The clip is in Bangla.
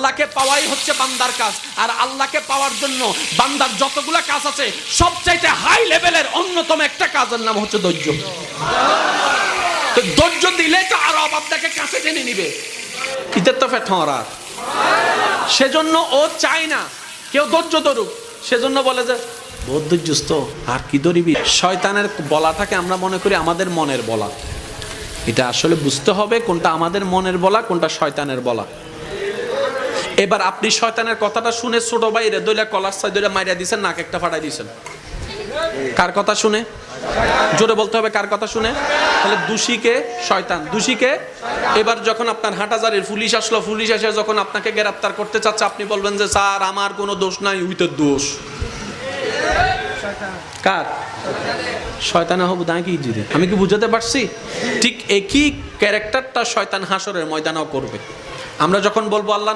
আল্লাহকে পাওয়াই হচ্ছে বান্দার কাজ। আর আল্লাহকে পাওয়ার জন্য বান্দার যতগুলা কাজ আছে সবচাইতে হাই লেভেলের অন্যতম একটা কাজের নাম হচ্ছে ধৈর্য। তো ধৈর্য দিলে তো আরো আপনাকে কাছে টেনে নিবে। ইতের তো ফেটরা, সেজন্য ও চায় না কেউ ধৈর্য ধরুক। সেজন্য বলে যে বহুত ধৈর্যস্ত, আর কি ধরিবি। শয়তানের বলাটাকে আমরা মনে করি আমাদের মনের বলা। এটা আসলে বুঝতে হবে কোনটা আমাদের মনের বলা, কোনটা শয়তানের বলা। এবার আপনি শয়তানের কথাটা শুনে ছোট ভাইরে দইলা কলার সাই দইলা মাইরা দিয়েছেন, নাক একটা ফাটাই দিয়েছেন। কার কথা শুনে? জোরে বলতে হবে, কার কথা শুনে? তাহলে দোষীকে শয়তান, দোষীকে। এবার যখন আপনার হাটহাজারির পুলিশ আসলো, পুলিশ এসে যখন আপনাকে গ্রেফতার করতে চাচ্ছে, আপনি বলবেন যে স্যার আমার কোনো দোষ নাই, উইতের দোষ। কার? শয়তানে হবু দাঁড়িয়ে কি জিরে। আমি কি বুঝাতে পারছি? ঠিক একই ক্যারেক্টারটা শয়তান হাসরের ময়দানেও করবে। আমরা যখন বলবো আল্লাহ